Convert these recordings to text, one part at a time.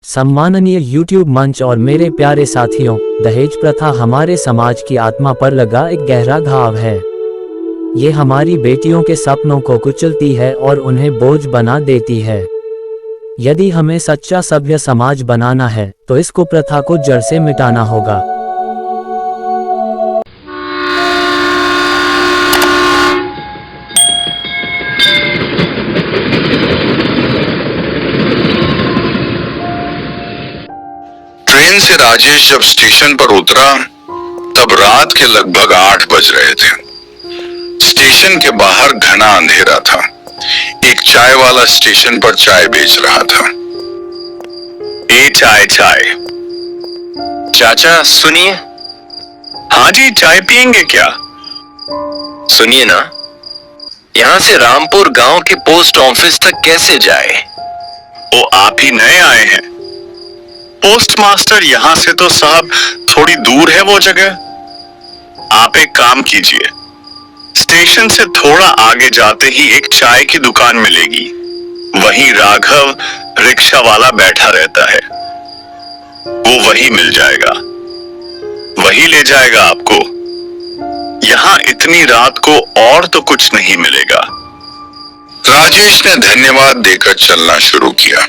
सम्माननीय YouTube मंच और मेरे प्यारे साथियों, दहेज प्रथा हमारे समाज की आत्मा पर लगा एक गहरा घाव है। ये हमारी बेटियों के सपनों को कुचलती है और उन्हें बोझ बना देती है। यदि हमें सच्चा सभ्य समाज बनाना है तो इस कुप्रथा को जड़ से मिटाना होगा। ट्रेन से राजेश जब स्टेशन पर उतरा तब रात के लगभग 8 बज रहे थे। स्टेशन के बाहर घना अंधेरा था। एक चाय वाला स्टेशन पर चाय बेच रहा था। ए चाय चाय। चाचा सुनिए। हाँ जी, चाय पियेंगे क्या? सुनिए ना, यहाँ से रामपुर गांव के पोस्ट ऑफिस तक कैसे जाए? वो आप ही नए आए हैं? पोस्ट मास्टर यहाँ से तो साहब थोड़ी दूर है वो जगह। आप एक काम कीजिए, स्टेशन से थोड़ा आगे जाते ही एक चाय की दुकान मिलेगी। वहीं राघव रिक्शा वाला बैठा रहता है, वो वही मिल जाएगा, वही ले जाएगा आपको। यहाँ इतनी रात को और तो कुछ नहीं मिलेगा। राजेश ने धन्यवाद देकर चलना शुरू किया।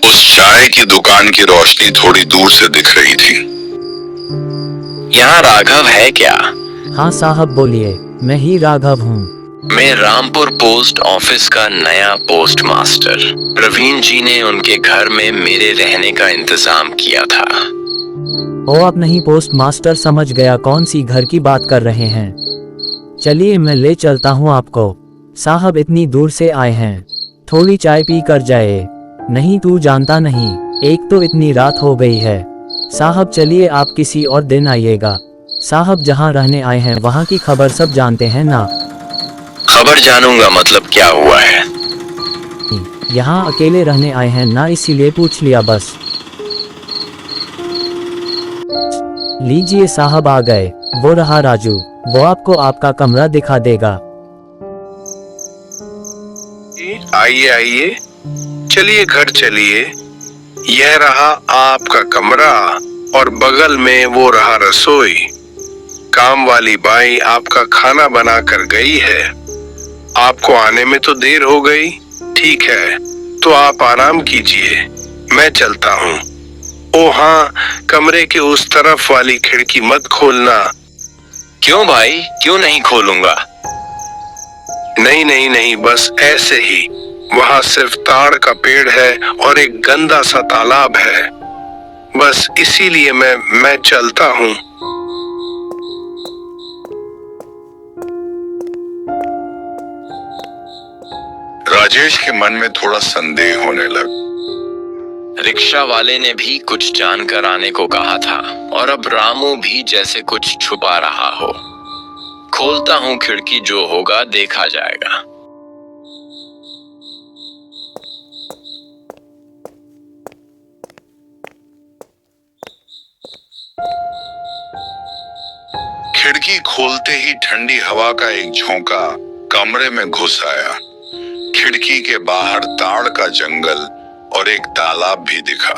उस चाय की दुकान की रोशनी थोड़ी दूर से दिख रही थी। यहाँ राघव है क्या? हाँ साहब बोलिए, मैं ही राघव हूँ। मैं रामपुर पोस्ट ऑफिस का नया पोस्ट मास्टर। प्रवीण जी ने उनके घर में मेरे रहने का इंतजाम किया था। ओ अब नहीं पोस्ट मास्टर, समझ गया कौन सी घर की बात कर रहे हैं। चलिए मैं ले चलता हूँ आपको। साहब इतनी दूर से आए हैं, थोड़ी चाय पी कर जाए। नहीं तू जानता नहीं, एक तो इतनी रात हो गई है। साहब चलिए आप किसी और दिन आइएगा। साहब जहाँ रहने आए हैं वहाँ की खबर सब जानते हैं ना? खबर जानूंगा मतलब क्या हुआ है? यहाँ अकेले रहने आए हैं ना, इसीलिए पूछ लिया बस। लीजिए साहब आ गए, वो रहा राजू, वो आपको आपका कमरा दिखा देगा। आइए आइए, चलिए घर चलिए। यह रहा आपका कमरा और बगल में वो रहा रसोई। काम वाली बाई आपका खाना बना कर गई है। आपको आने में तो देर हो गई। ठीक है, तो आप आराम कीजिए, मैं चलता हूँ। ओ हाँ, कमरे के उस तरफ वाली खिड़की मत खोलना। क्यों भाई, क्यों नहीं खोलूंगा? नहीं नहीं नहीं, बस ऐसे ही। वहाँ सिर्फ ताड़ का पेड़ है और एक गंदा सा तालाब है, बस इसीलिए मैं चलता हूँ। राजेश के मन में थोड़ा संदेह होने लगा। रिक्शा वाले ने भी कुछ जानकर आने को कहा था और अब रामू भी जैसे कुछ छुपा रहा हो। खोलता हूँ खिड़की, जो होगा देखा जाएगा। खिड़की खोलते ही ठंडी हवा का एक झोंका कमरे में घुस आया। खिड़की के बाहर ताड़ का जंगल और एक तालाब भी दिखा।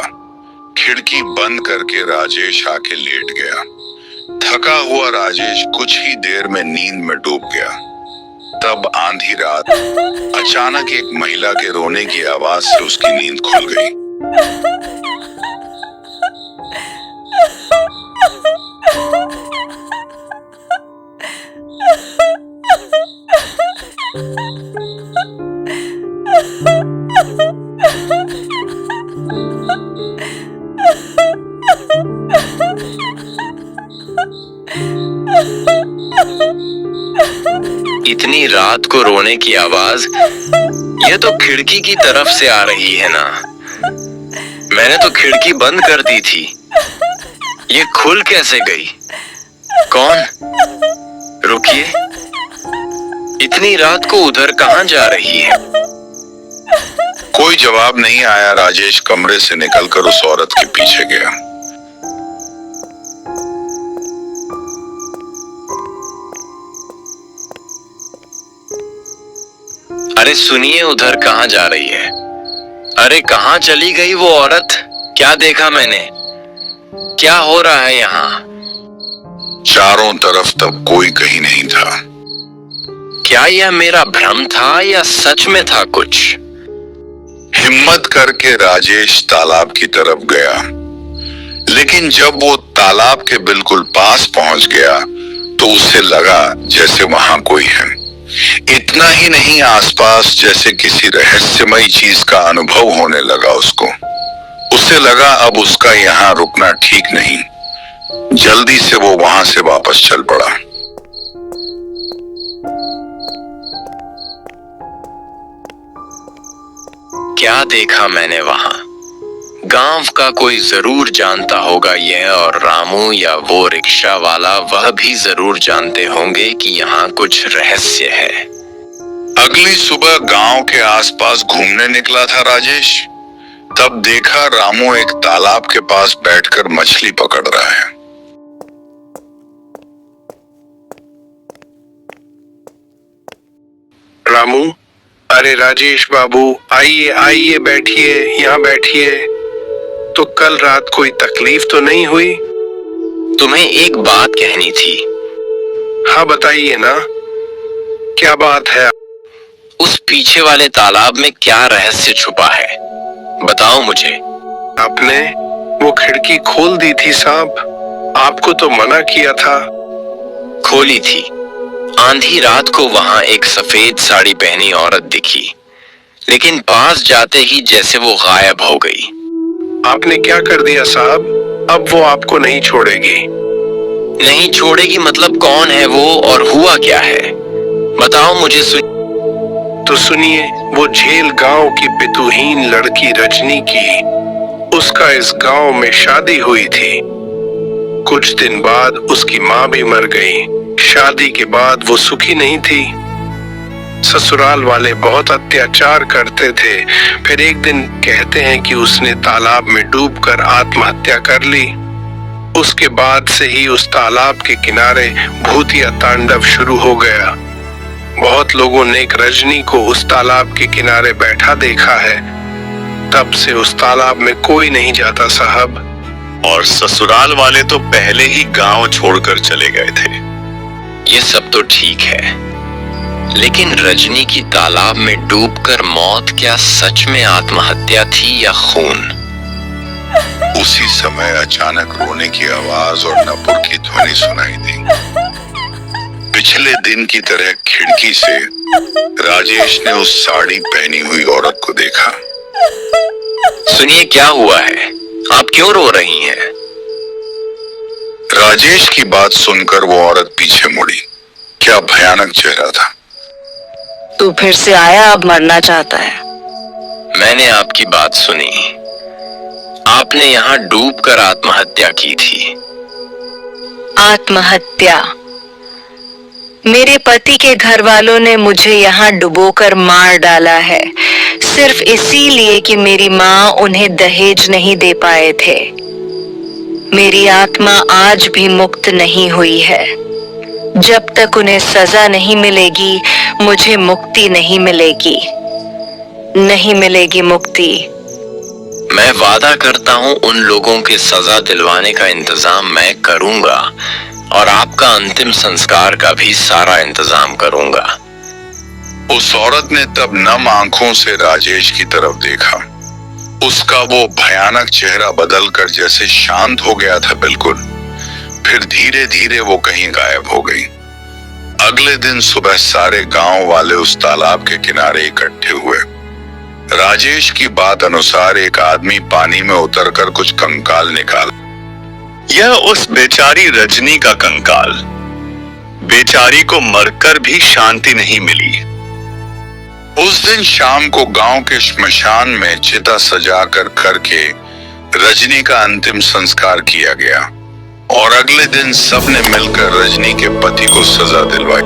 खिड़की बंद करके राजेश आके लेट गया। थका हुआ राजेश कुछ ही देर में नींद में डूब गया। तब आंधी रात अचानक एक महिला के रोने की आवाज से उसकी नींद खुल गई। इतनी रात को रोने की आवाज, ये तो खिड़की की तरफ से आ रही है ना? मैंने तो खिड़की बंद कर दी थी, ये खुल कैसे गई? कौन? रुकिए, इतनी रात को उधर कहाँ जा रही है? कोई जवाब नहीं आया। राजेश कमरे से निकलकर उस औरत के पीछे गया। अरे सुनिए, उधर कहाँ जा रही है? अरे कहाँ चली गई वो औरत? क्या देखा मैंने? क्या हो रहा है यहाँ? चारों तरफ तब कोई कहीं नहीं था। क्या यह मेरा भ्रम था या सच में था कुछ? हिम्मत करके राजेश तालाब की तरफ गया, लेकिन जब वो तालाब के बिल्कुल पास पहुंच गया तो उसे लगा जैसे वहां कोई है। इतना ही नहीं, आसपास जैसे किसी रहस्यमयी चीज का अनुभव होने लगा उसको। उसे लगा अब उसका यहाँ रुकना ठीक नहीं। जल्दी से वो वहां से वापस चल पड़ा। क्या देखा मैंने वहां? गांव का कोई जरूर जानता होगा यह, और रामू या वो रिक्शा वाला वह भी जरूर जानते होंगे कि यहाँ कुछ रहस्य है। अगली सुबह गांव के आसपास घूमने निकला था राजेश, तब देखा रामू एक तालाब के पास बैठकर मछली पकड़ रहा है। रामू, अरे राजेश बाबू, आइए आइए, बैठिए, यहाँ बैठिए। तो कल रात कोई तकलीफ तो नहीं हुई? तुम्हें एक बात कहनी थी। हाँ बताइए ना, क्या बात है? उस पीछे वाले तालाब में क्या रहस्य छुपा है, बताओ मुझे। आपने वो खिड़की खोल दी थी साहब, आपको तो मना किया था। खोली थी। आंधी रात को वहां एक सफेद साड़ी पहनी औरत दिखी, लेकिन पास जाते ही जैसे वो गायब हो गई। आपने क्या कर दिया साहब? अब वो आपको नहीं छोड़ेगी। नहीं छोड़ेगी मतलब कौन है वो और हुआ क्या है, बताओ मुझे। तो सुनिए, वो झेल गांव की पितुहीन लड़की रजनी की, उसका इस गांव में शादी हुई थी। कुछ दिन बाद उसकी माँ भी मर गई। शादी के बाद वो सुखी नहीं थी। ससुराल वाले बहुत अत्याचार करते थे। फिर एक दिन कहते हैं कि उसने तालाब में डूबकर आत्महत्या कर ली। उसके बाद से ही उस तालाब के किनारे भूतिया तांडव शुरू हो गया। बहुत लोगों ने एक रजनी को उस तालाब के किनारे बैठा देखा है। तब से उस तालाब में कोई नहीं जाता साहब। और ससुराल वाले तो पहले ही गांव छोड़कर चले गए थे। ये सब तो ठीक है, लेकिन रजनी की तालाब में डूबकर मौत क्या सच में आत्महत्या थी या खून? उसी समय अचानक रोने की आवाज और नपुर की ध्वनि सुनाई दी। पिछले दिन की तरह खिड़की से राजेश ने उस साड़ी पहनी हुई औरत को देखा। सुनिए, क्या हुआ है? आप क्यों रो रही हैं? राजेश की बात सुनकर वो औरत पीछे मुड़ी। क्या भयानक चेहरा था। तू फिर से आया, अब मरना चाहता है। मैंने आपकी बात सुनी। आपने यहाँ डूबकर आत्महत्या की थी। आत्महत्या? मेरे पति के घर वालों ने मुझे यहाँ डुबोकर मार डाला है, सिर्फ इसीलिए कि मेरी माँ उन्हें दहेज नहीं दे पाए थे। मेरी आत्मा आज भी मुक्त नहीं हुई है। जब तक उन्हें सजा नहीं मिलेगी, मुझे मुक्ति नहीं मिलेगी। नहीं मिलेगी मुक्ति। मैं वादा करता हूँ उन लोगों के सजा दिलवाने का इंतजाम मैं करूंगा, और आपका अंतिम संस्कार का भी सारा इंतजाम करूंगा। उस औरत ने तब नम आंखों से राजेश की तरफ देखा। उसका वो भयानक चेहरा बदलकर जैसे शांत हो गया था बिल्कुल। फिर धीरे धीरे वो कहीं गायब हो गई। अगले दिन सुबह सारे गांव वाले उस तालाब के किनारे इकट्ठे हुए। राजेश की बात अनुसार एक आदमी पानी में उतरकर कुछ कंकाल निकाला। यह उस बेचारी रजनी का कंकाल। बेचारी को मरकर भी शांति नहीं मिली। उस दिन शाम को गांव के श्मशान में चिता सजाकर करके रजनी का अंतिम संस्कार किया गया, और अगले दिन सबने मिलकर रजनी के पति को सजा दिलवाई।